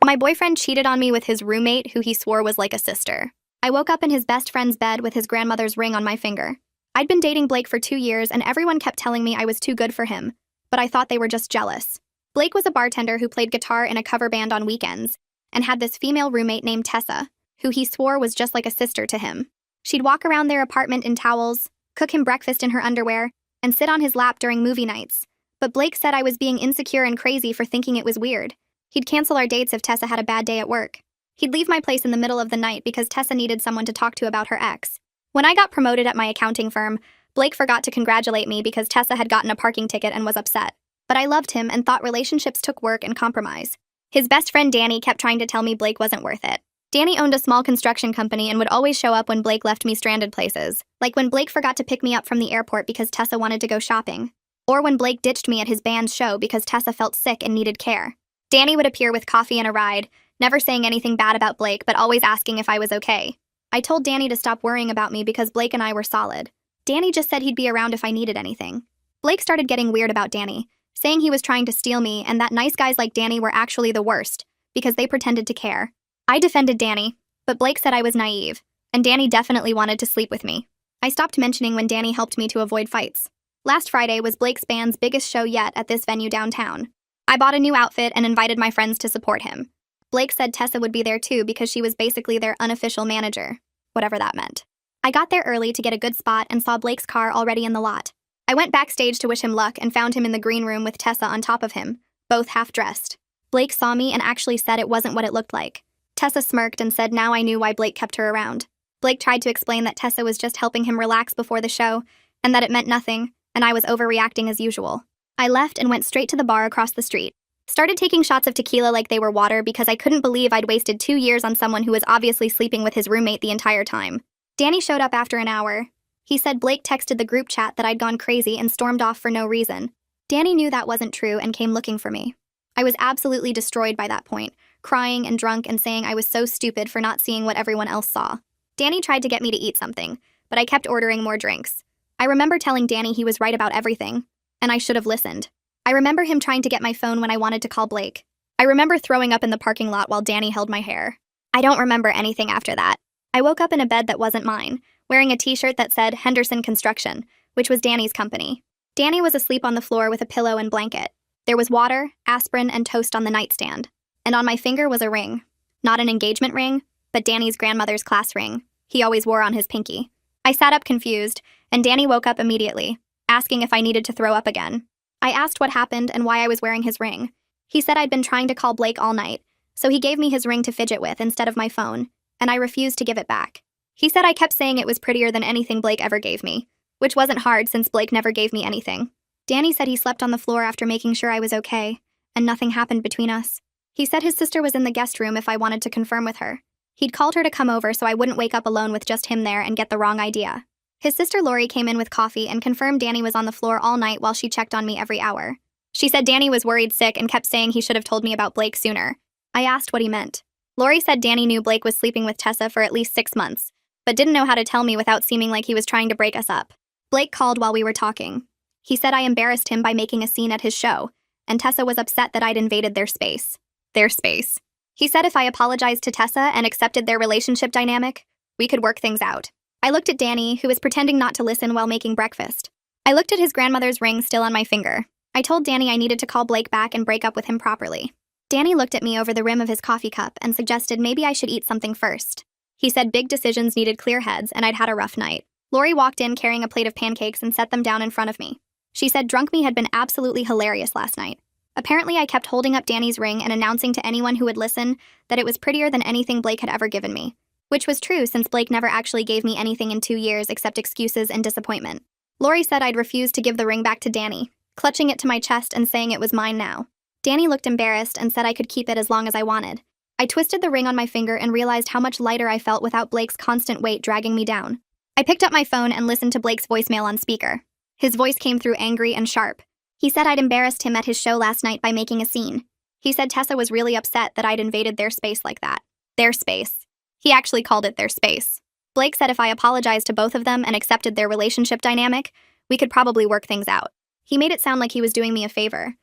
My boyfriend cheated on me with his roommate, who he swore was like a sister. I woke up in his best friend's bed with his grandmother's ring on my finger. I'd been dating Blake for 2 years and everyone kept telling me I was too good for him, but I thought they were just jealous. Blake was a bartender who played guitar in a cover band on weekends and had this female roommate named Tessa, who he swore was just like a sister to him. She'd walk around their apartment in towels, cook him breakfast in her underwear, and sit on his lap during movie nights. But Blake said I was being insecure and crazy for thinking it was weird. He'd cancel our dates if Tessa had a bad day at work. He'd leave my place in the middle of the night because Tessa needed someone to talk to about her ex. When I got promoted at my accounting firm, Blake forgot to congratulate me because Tessa had gotten a parking ticket and was upset. But I loved him and thought relationships took work and compromise. His best friend Danny kept trying to tell me Blake wasn't worth it. Danny owned a small construction company and would always show up when Blake left me stranded places, like when Blake forgot to pick me up from the airport because Tessa wanted to go shopping, or when Blake ditched me at his band's show because Tessa felt sick and needed care. Danny would appear with coffee and a ride, never saying anything bad about Blake but always asking if I was okay. I told Danny to stop worrying about me because Blake and I were solid. Danny just said he'd be around if I needed anything. Blake started getting weird about Danny, saying he was trying to steal me and that nice guys like Danny were actually the worst because they pretended to care. I defended Danny, but Blake said I was naive, and Danny definitely wanted to sleep with me. I stopped mentioning when Danny helped me to avoid fights. Last Friday was Blake's band's biggest show yet at this venue downtown. I bought a new outfit and invited my friends to support him. Blake said Tessa would be there too because she was basically their unofficial manager, whatever that meant. I got there early to get a good spot and saw Blake's car already in the lot. I went backstage to wish him luck and found him in the green room with Tessa on top of him, both half-dressed. Blake saw me and actually said it wasn't what it looked like. Tessa smirked and said now I knew why Blake kept her around. Blake tried to explain that Tessa was just helping him relax before the show and that it meant nothing, and I was overreacting as usual. I left and went straight to the bar across the street. Started taking shots of tequila like they were water because I couldn't believe I'd wasted 2 years on someone who was obviously sleeping with his roommate the entire time. Danny showed up after an hour. He said Blake texted the group chat that I'd gone crazy and stormed off for no reason. Danny knew that wasn't true and came looking for me. I was absolutely destroyed by that point, crying and drunk and saying I was so stupid for not seeing what everyone else saw. Danny tried to get me to eat something, but I kept ordering more drinks. I remember telling Danny he was right about everything, and I should have listened. I remember him trying to get my phone when I wanted to call Blake. I remember throwing up in the parking lot while Danny held my hair. I don't remember anything after that. I woke up in a bed that wasn't mine, wearing a t-shirt that said Henderson Construction, which was Danny's company. Danny was asleep on the floor with a pillow and blanket. There was water, aspirin, and toast on the nightstand. And on my finger was a ring. Not an engagement ring, but Danny's grandmother's class ring. He always wore on his pinky. I sat up confused, and Danny woke up immediately, asking if I needed to throw up again. I asked what happened and why I was wearing his ring. He said I'd been trying to call Blake all night, so he gave me his ring to fidget with instead of my phone, and I refused to give it back. He said I kept saying it was prettier than anything Blake ever gave me, which wasn't hard since Blake never gave me anything. Danny said he slept on the floor after making sure I was okay, and nothing happened between us. He said his sister was in the guest room if I wanted to confirm with her. He'd called her to come over so I wouldn't wake up alone with just him there and get the wrong idea. His sister Lori came in with coffee and confirmed Danny was on the floor all night while she checked on me every hour. She said Danny was worried sick and kept saying he should have told me about Blake sooner. I asked what he meant. Lori said Danny knew Blake was sleeping with Tessa for at least 6 months, but didn't know how to tell me without seeming like he was trying to break us up. Blake called while we were talking. He said I embarrassed him by making a scene at his show, and Tessa was upset that I'd invaded their space. Their space. He said if I apologized to Tessa and accepted their relationship dynamic, we could work things out. I looked at Danny, who was pretending not to listen while making breakfast. I looked at his grandmother's ring still on my finger. I told Danny I needed to call Blake back and break up with him properly. Danny looked at me over the rim of his coffee cup and suggested maybe I should eat something first. He said big decisions needed clear heads and I'd had a rough night. Lori walked in carrying a plate of pancakes and set them down in front of me. She said drunk me had been absolutely hilarious last night. Apparently I kept holding up Danny's ring and announcing to anyone who would listen that it was prettier than anything Blake had ever given me. Which was true since Blake never actually gave me anything in 2 years except excuses and disappointment. Lori said I'd refused to give the ring back to Danny, clutching it to my chest and saying it was mine now. Danny looked embarrassed and said I could keep it as long as I wanted. I twisted the ring on my finger and realized how much lighter I felt without Blake's constant weight dragging me down. I picked up my phone and listened to Blake's voicemail on speaker. His voice came through angry and sharp. He said I'd embarrassed him at his show last night by making a scene. He said Tessa was really upset that I'd invaded their space like that. Their space. He actually called it their space. Blake said if I apologized to both of them and accepted their relationship dynamic, we could probably work things out. He made it sound like he was doing me a favor,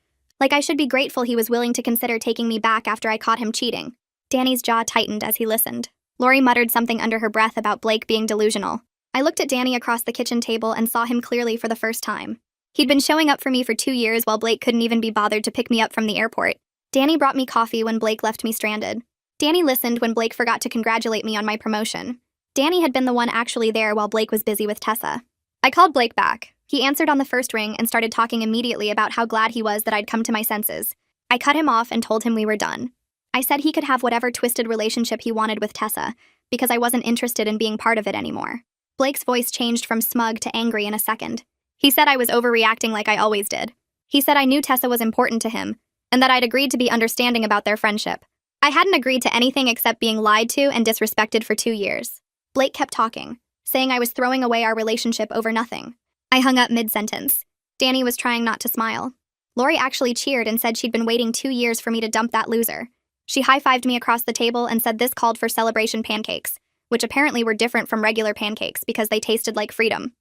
Like I should be grateful he was willing to consider taking me back after I caught him cheating. Danny's jaw tightened as he listened. Lori muttered something under her breath about Blake being delusional. I looked at Danny across the kitchen table and saw him clearly for the first time. He'd been showing up for me for 2 years while Blake couldn't even be bothered to pick me up from the airport. Danny brought me coffee when Blake left me stranded. Danny listened when Blake forgot to congratulate me on my promotion. Danny had been the one actually there while Blake was busy with Tessa. I called Blake back. He answered on the first ring and started talking immediately about how glad he was that I'd come to my senses. I cut him off and told him we were done. I said he could have whatever twisted relationship he wanted with Tessa, because I wasn't interested in being part of it anymore. Blake's voice changed from smug to angry in a second. He said I was overreacting like I always did. He said I knew Tessa was important to him, and that I'd agreed to be understanding about their friendship. I hadn't agreed to anything except being lied to and disrespected for 2 years. Blake kept talking, saying I was throwing away our relationship over nothing. I hung up mid-sentence. Danny was trying not to smile. Lori actually cheered and said she'd been waiting 2 years for me to dump that loser. She high-fived me across the table and said this called for celebration pancakes, which apparently were different from regular pancakes because they tasted like freedom.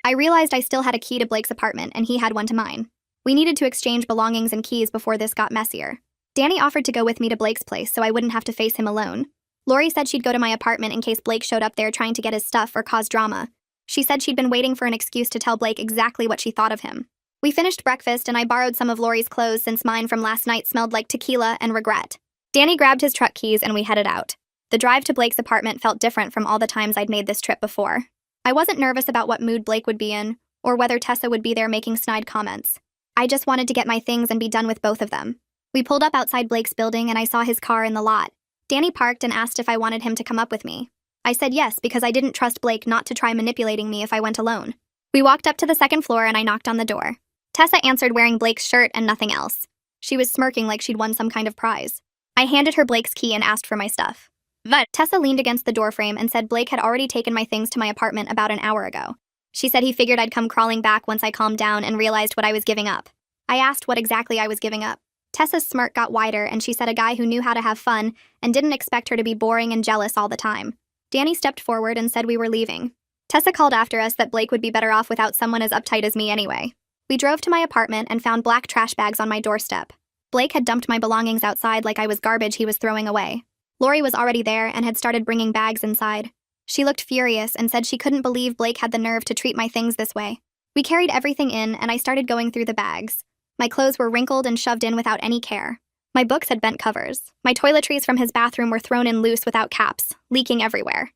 I realized I still had a key to Blake's apartment and he had one to mine. We needed to exchange belongings and keys before this got messier. Danny offered to go with me to Blake's place so I wouldn't have to face him alone. Lori said she'd go to my apartment in case Blake showed up there trying to get his stuff or cause drama. She said she'd been waiting for an excuse to tell Blake exactly what she thought of him. We finished breakfast and I borrowed some of Lori's clothes since mine from last night smelled like tequila and regret. Danny grabbed his truck keys and we headed out. The drive to Blake's apartment felt different from all the times I'd made this trip before. I wasn't nervous about what mood Blake would be in, or whether Tessa would be there making snide comments. I just wanted to get my things and be done with both of them. We pulled up outside Blake's building and I saw his car in the lot. Danny parked and asked if I wanted him to come up with me. I said yes because I didn't trust Blake not to try manipulating me if I went alone. We walked up to the second floor and I knocked on the door. Tessa answered wearing Blake's shirt and nothing else. She was smirking like she'd won some kind of prize. I handed her Blake's key and asked for my stuff. But Tessa leaned against the doorframe and said Blake had already taken my things to my apartment about an hour ago. She said he figured I'd come crawling back once I calmed down and realized what I was giving up. I asked what exactly I was giving up. Tessa's smirk got wider and she said a guy who knew how to have fun and didn't expect her to be boring and jealous all the time. Danny stepped forward and said we were leaving. Tessa called after us that Blake would be better off without someone as uptight as me anyway. We drove to my apartment and found black trash bags on my doorstep. Blake had dumped my belongings outside like I was garbage he was throwing away. Lori was already there and had started bringing bags inside. She looked furious and said she couldn't believe Blake had the nerve to treat my things this way. We carried everything in and I started going through the bags. My clothes were wrinkled and shoved in without any care. My books had bent covers. My toiletries from his bathroom were thrown in loose without caps, leaking everywhere.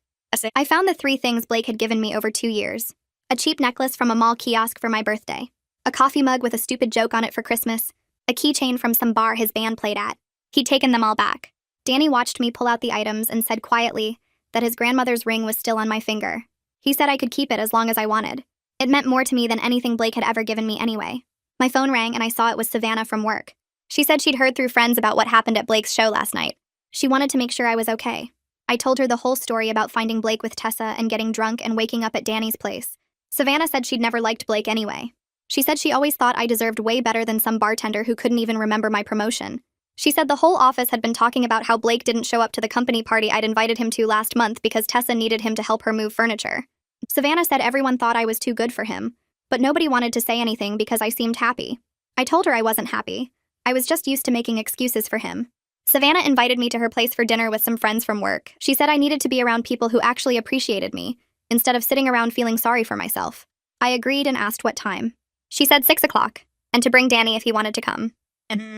I found the 3 things Blake had given me over 2 years. A cheap necklace from a mall kiosk for my birthday. A coffee mug with a stupid joke on it for Christmas. A keychain from some bar his band played at. He'd taken them all back. Danny watched me pull out the items and said quietly that his grandmother's ring was still on my finger. He said I could keep it as long as I wanted. It meant more to me than anything Blake had ever given me anyway. My phone rang and I saw it was Savannah from work. She said she'd heard through friends about what happened at Blake's show last night. She wanted to make sure I was okay. I told her the whole story about finding Blake with Tessa and getting drunk and waking up at Danny's place. Savannah said she'd never liked Blake anyway. She said she always thought I deserved way better than some bartender who couldn't even remember my promotion. She said the whole office had been talking about how Blake didn't show up to the company party I'd invited him to last month because Tessa needed him to help her move furniture. Savannah said everyone thought I was too good for him, but nobody wanted to say anything because I seemed happy. I told her I wasn't happy. I was just used to making excuses for him. Savannah invited me to her place for dinner with some friends from work. She said I needed to be around people who actually appreciated me, instead of sitting around feeling sorry for myself. I agreed and asked what time. She said 6 o'clock, and to bring Danny if he wanted to come.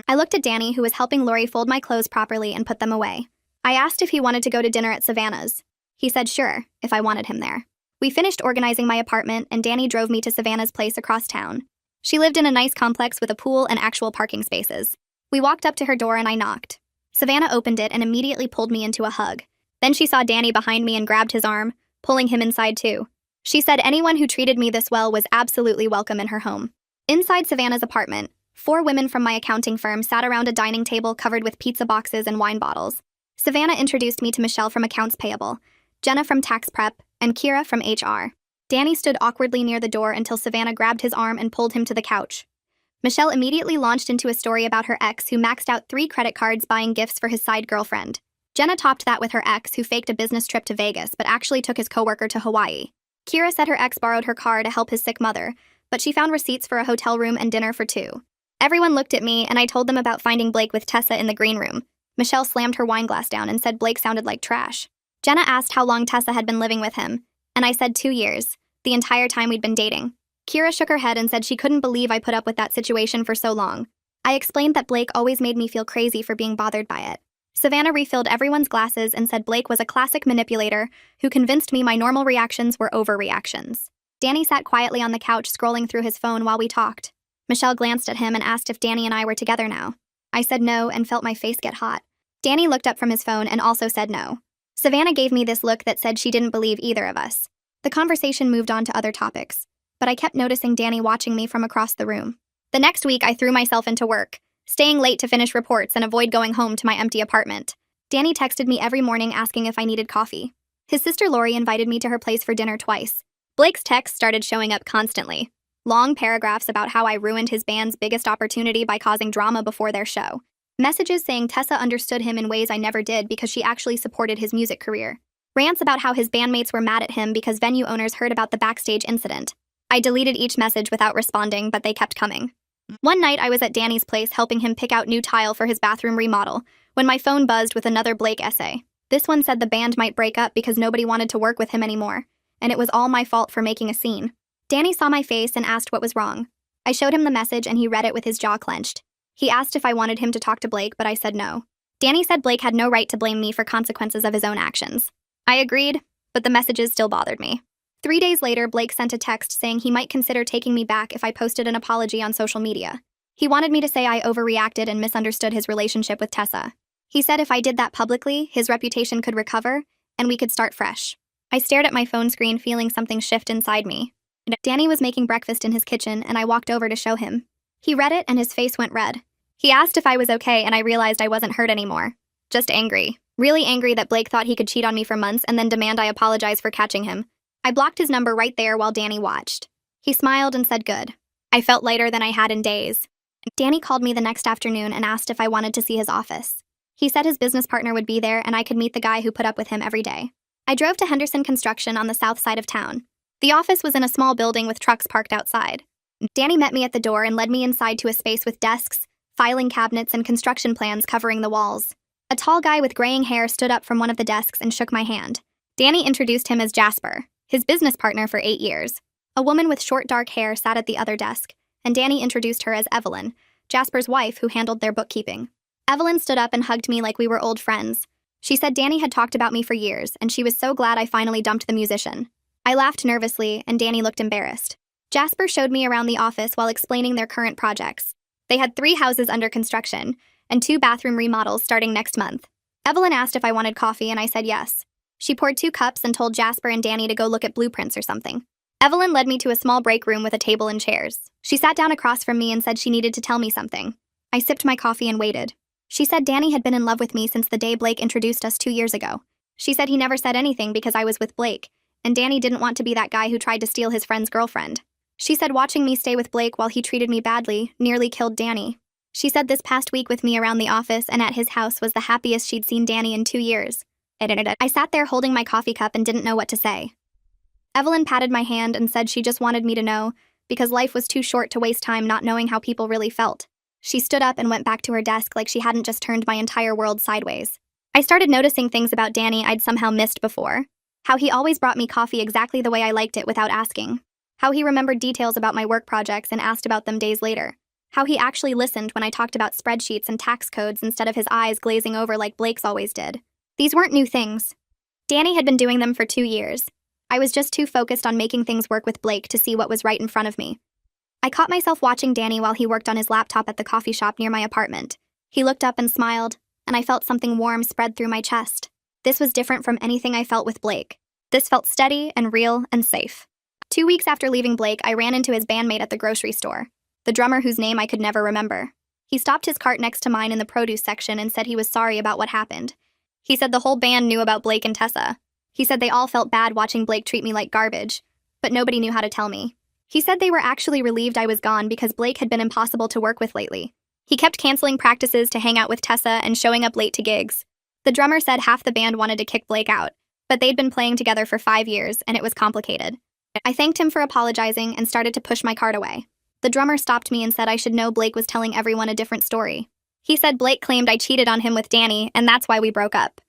I looked at Danny, who was helping Lori fold my clothes properly and put them away. I asked if he wanted to go to dinner at Savannah's. He said sure, if I wanted him there. We finished organizing my apartment, and Danny drove me to Savannah's place across town. She lived in a nice complex with a pool and actual parking spaces. We walked up to her door and I knocked. Savannah opened it and immediately pulled me into a hug. Then she saw Danny behind me and grabbed his arm, pulling him inside too. She said anyone who treated me this well was absolutely welcome in her home. Inside Savannah's apartment, 4 women from my accounting firm sat around a dining table covered with pizza boxes and wine bottles. Savannah introduced me to Michelle from Accounts Payable, Jenna from Tax Prep, and Kira from HR. Danny stood awkwardly near the door until Savannah grabbed his arm and pulled him to the couch. Michelle immediately launched into a story about her ex who maxed out 3 credit cards buying gifts for his side girlfriend. Jenna topped that with her ex who faked a business trip to Vegas but actually took his coworker to Hawaii. Kira said her ex borrowed her car to help his sick mother, but she found receipts for a hotel room and dinner for 2. Everyone looked at me, and I told them about finding Blake with Tessa in the green room. Michelle slammed her wine glass down and said Blake sounded like trash. Jenna asked how long Tessa had been living with him, and I said 2 years, the entire time we'd been dating. Kira shook her head and said she couldn't believe I put up with that situation for so long. I explained that Blake always made me feel crazy for being bothered by it. Savannah refilled everyone's glasses and said Blake was a classic manipulator who convinced me my normal reactions were overreactions. Danny sat quietly on the couch scrolling through his phone while we talked. Michelle glanced at him and asked if Danny and I were together now. I said no and felt my face get hot. Danny looked up from his phone and also said no. Savannah gave me this look that said she didn't believe either of us. The conversation moved on to other topics, but I kept noticing Danny watching me from across the room. The next week, I threw myself into work, staying late to finish reports and avoid going home to my empty apartment. Danny texted me every morning asking if I needed coffee. His sister Lori invited me to her place for dinner twice. Blake's texts started showing up constantly. Long paragraphs about how I ruined his band's biggest opportunity by causing drama before their show. Messages saying Tessa understood him in ways I never did because she actually supported his music career. Rants about how his bandmates were mad at him because venue owners heard about the backstage incident. I deleted each message without responding, but they kept coming. One night, I was at Danny's place helping him pick out new tile for his bathroom remodel when my phone buzzed with another Blake essay. This one said the band might break up because nobody wanted to work with him anymore, and it was all my fault for making a scene. Danny saw my face and asked what was wrong. I showed him the message and he read it with his jaw clenched. He asked if I wanted him to talk to Blake, but I said no. Danny said Blake had no right to blame me for consequences of his own actions. I agreed, but the messages still bothered me. 3 days later, Blake sent a text saying he might consider taking me back if I posted an apology on social media. He wanted me to say I overreacted and misunderstood his relationship with Tessa. He said if I did that publicly, his reputation could recover, and we could start fresh. I stared at my phone screen, feeling something shift inside me. Danny was making breakfast in his kitchen, and I walked over to show him. He read it, and his face went red. He asked if I was okay, and I realized I wasn't hurt anymore. Just angry. Really angry that Blake thought he could cheat on me for months and then demand I apologize for catching him. I blocked his number right there while Danny watched. He smiled and said good. I felt lighter than I had in days. Danny called me the next afternoon and asked if I wanted to see his office. He said his business partner would be there and I could meet the guy who put up with him every day. I drove to Henderson Construction on the south side of town. The office was in a small building with trucks parked outside. Danny met me at the door and led me inside to a space with desks, filing cabinets, and construction plans covering the walls. A tall guy with graying hair stood up from one of the desks and shook my hand. Danny introduced him as Jasper, his business partner for 8 years. A woman with short dark hair sat at the other desk, and Danny introduced her as Evelyn, Jasper's wife who handled their bookkeeping. Evelyn stood up and hugged me like we were old friends. She said Danny had talked about me for years, and she was so glad I finally dumped the musician. I laughed nervously, and Danny looked embarrassed. Jasper showed me around the office while explaining their current projects. They had 3 houses under construction, and 2 bathroom remodels starting next month. Evelyn asked if I wanted coffee, and I said yes. She poured 2 cups and told Jasper and Danny to go look at blueprints or something. Evelyn led me to a small break room with a table and chairs. She sat down across from me and said she needed to tell me something. I sipped my coffee and waited. She said Danny had been in love with me since the day Blake introduced us 2 years ago. She said he never said anything because I was with Blake, and Danny didn't want to be that guy who tried to steal his friend's girlfriend. She said watching me stay with Blake while he treated me badly nearly killed Danny. She said this past week with me around the office and at his house was the happiest she'd seen Danny in 2 years. I sat there holding my coffee cup and didn't know what to say. Evelyn patted my hand and said she just wanted me to know, because life was too short to waste time not knowing how people really felt. She stood up and went back to her desk like she hadn't just turned my entire world sideways. I started noticing things about Danny I'd somehow missed before. How he always brought me coffee exactly the way I liked it without asking. How he remembered details about my work projects and asked about them days later. How he actually listened when I talked about spreadsheets and tax codes instead of his eyes glazing over like Blake's always did. These weren't new things. Danny had been doing them for 2 years. I was just too focused on making things work with Blake to see what was right in front of me. I caught myself watching Danny while he worked on his laptop at the coffee shop near my apartment. He looked up and smiled, and I felt something warm spread through my chest. This was different from anything I felt with Blake. This felt steady and real and safe. 2 weeks after leaving Blake, I ran into his bandmate at the grocery store, the drummer whose name I could never remember. He stopped his cart next to mine in the produce section and said he was sorry about what happened. He said the whole band knew about Blake and Tessa. He said they all felt bad watching Blake treat me like garbage, but nobody knew how to tell me. He said they were actually relieved I was gone because Blake had been impossible to work with lately. He kept canceling practices to hang out with Tessa and showing up late to gigs. The drummer said half the band wanted to kick Blake out, but they'd been playing together for 5 years and it was complicated. I thanked him for apologizing and started to push my cart away. The drummer stopped me and said I should know Blake was telling everyone a different story. He said Blake claimed I cheated on him with Danny, and that's why we broke up.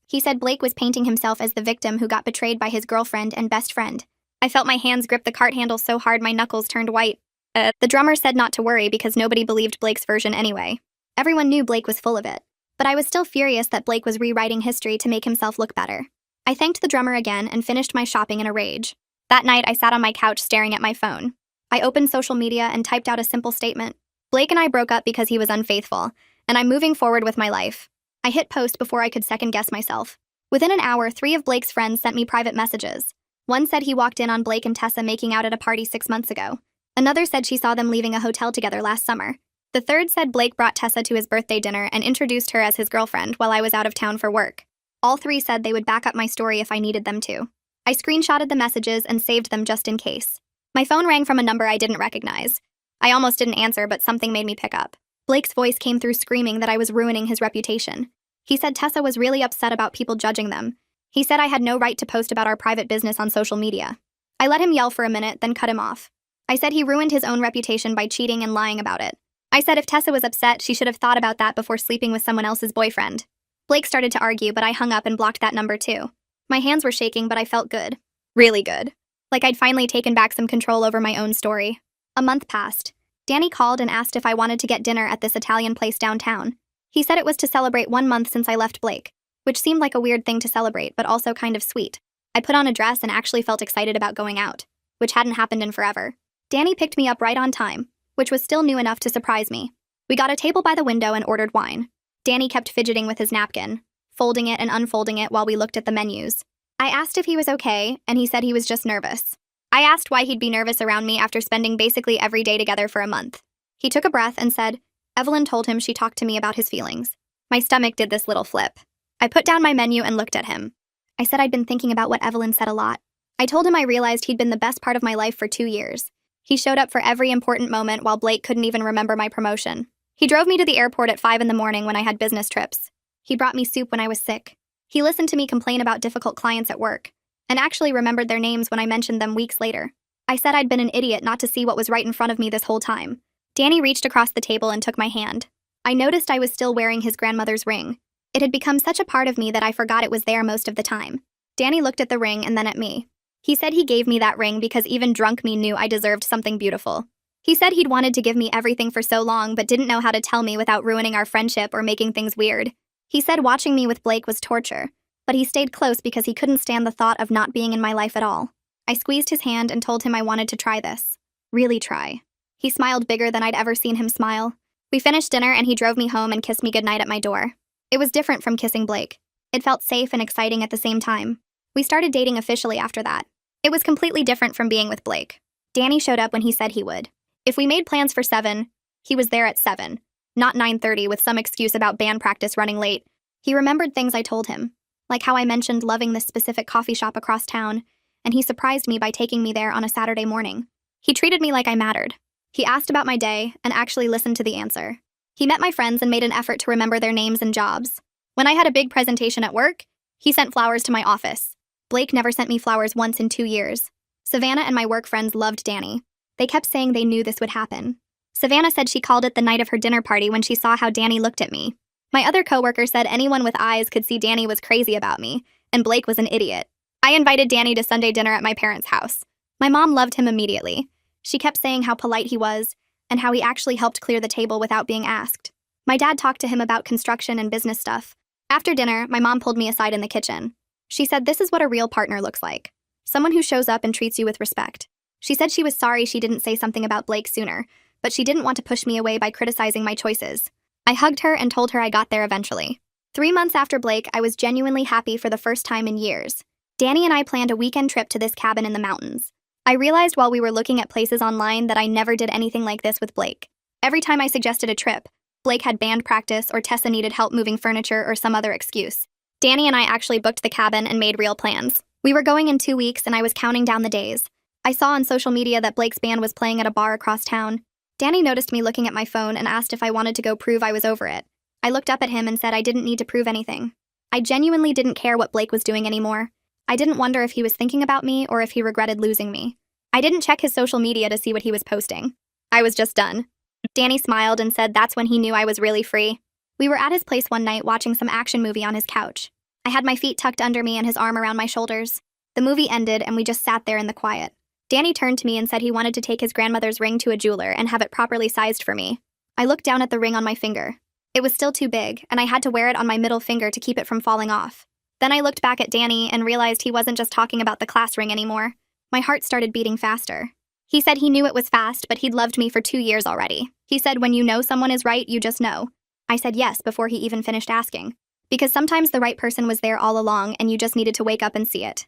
He said Blake was painting himself as the victim who got betrayed by his girlfriend and best friend. I felt my hands grip the cart handle so hard my knuckles turned white. The drummer said not to worry because nobody believed Blake's version anyway. Everyone knew Blake was full of it. But I was still furious that Blake was rewriting history to make himself look better. I thanked the drummer again and finished my shopping in a rage. That night, I sat on my couch staring at my phone. I opened social media and typed out a simple statement. Blake and I broke up because he was unfaithful, and I'm moving forward with my life. I hit post before I could second-guess myself. Within an hour, 3 of Blake's friends sent me private messages. One said he walked in on Blake and Tessa making out at a party 6 months ago. Another said she saw them leaving a hotel together last summer. The third said Blake brought Tessa to his birthday dinner and introduced her as his girlfriend while I was out of town for work. All 3 said they would back up my story if I needed them to. I screenshotted the messages and saved them just in case. My phone rang from a number I didn't recognize. I almost didn't answer, but something made me pick up. Blake's voice came through screaming that I was ruining his reputation. He said Tessa was really upset about people judging them. He said I had no right to post about our private business on social media. I let him yell for a minute, then cut him off. I said he ruined his own reputation by cheating and lying about it. I said if Tessa was upset, she should have thought about that before sleeping with someone else's boyfriend. Blake started to argue, but I hung up and blocked that number too. My hands were shaking, but I felt good. Really good. Like I'd finally taken back some control over my own story. A month passed. Danny called and asked if I wanted to get dinner at this Italian place downtown. He said it was to celebrate 1 month since I left Blake, which seemed like a weird thing to celebrate, but also kind of sweet. I put on a dress and actually felt excited about going out, which hadn't happened in forever. Danny picked me up right on time, which was still new enough to surprise me. We got a table by the window and ordered wine. Danny kept fidgeting with his napkin, folding it and unfolding it while we looked at the menus. I asked if he was okay, and he said he was just nervous. I asked why he'd be nervous around me after spending basically every day together for a month. He took a breath and said, Evelyn told him she talked to me about his feelings. My stomach did this little flip. I put down my menu and looked at him. I said I'd been thinking about what Evelyn said a lot. I told him I realized he'd been the best part of my life for 2 years. He showed up for every important moment while Blake couldn't even remember my promotion. He drove me to the airport at 5 in the morning when I had business trips. He brought me soup when I was sick. He listened to me complain about difficult clients at work, and actually remembered their names when I mentioned them weeks later. I said I'd been an idiot not to see what was right in front of me this whole time. Danny reached across the table and took my hand. I noticed I was still wearing his grandmother's ring. It had become such a part of me that I forgot it was there most of the time. Danny looked at the ring and then at me. He said he gave me that ring because even drunk me knew I deserved something beautiful. He said he'd wanted to give me everything for so long but didn't know how to tell me without ruining our friendship or making things weird. He said watching me with Blake was torture, but he stayed close because he couldn't stand the thought of not being in my life at all. I squeezed his hand and told him I wanted to try this. Really try. He smiled bigger than I'd ever seen him smile. We finished dinner and he drove me home and kissed me goodnight at my door. It was different from kissing Blake. It felt safe and exciting at the same time. We started dating officially after that. It was completely different from being with Blake. Danny showed up when he said he would. If we made plans for 7, he was there at 7, not 9:30 with some excuse about band practice running late. He remembered things I told him, like how I mentioned loving this specific coffee shop across town, and he surprised me by taking me there on a Saturday morning. He treated me like I mattered. He asked about my day and actually listened to the answer. He met my friends and made an effort to remember their names and jobs. When I had a big presentation at work, he sent flowers to my office. Blake never sent me flowers once in 2 years. Savannah and my work friends loved Danny. They kept saying they knew this would happen. Savannah said she called it the night of her dinner party when she saw how Danny looked at me. My other coworker said anyone with eyes could see Danny was crazy about me, and Blake was an idiot. I invited Danny to Sunday dinner at my parents' house. My mom loved him immediately. She kept saying how polite he was, and how he actually helped clear the table without being asked. My dad talked to him about construction and business stuff. After dinner, my mom pulled me aside in the kitchen. She said this is what a real partner looks like. Someone who shows up and treats you with respect. She said she was sorry she didn't say something about Blake sooner, but she didn't want to push me away by criticizing my choices. I hugged her and told her I got there eventually. 3 months after Blake, I was genuinely happy for the first time in years. Danny and I planned a weekend trip to this cabin in the mountains. I realized while we were looking at places online that I never did anything like this with Blake. Every time I suggested a trip, Blake had band practice or Tessa needed help moving furniture or some other excuse. Danny and I actually booked the cabin and made real plans. We were going in 2 weeks and I was counting down the days. I saw on social media that Blake's band was playing at a bar across town. Danny noticed me looking at my phone and asked if I wanted to go prove I was over it. I looked up at him and said I didn't need to prove anything. I genuinely didn't care what Blake was doing anymore. I didn't wonder if he was thinking about me or if he regretted losing me. I didn't check his social media to see what he was posting. I was just done. Danny smiled and said that's when he knew I was really free. We were at his place one night watching some action movie on his couch. I had my feet tucked under me and his arm around my shoulders. The movie ended and we just sat there in the quiet. Danny turned to me and said he wanted to take his grandmother's ring to a jeweler and have it properly sized for me. I looked down at the ring on my finger. It was still too big, and I had to wear it on my middle finger to keep it from falling off. Then I looked back at Danny and realized he wasn't just talking about the class ring anymore. My heart started beating faster. He said he knew it was fast, but he'd loved me for 2 years already. He said when you know someone is right, you just know. I said yes before he even finished asking. Because sometimes the right person was there all along and you just needed to wake up and see it.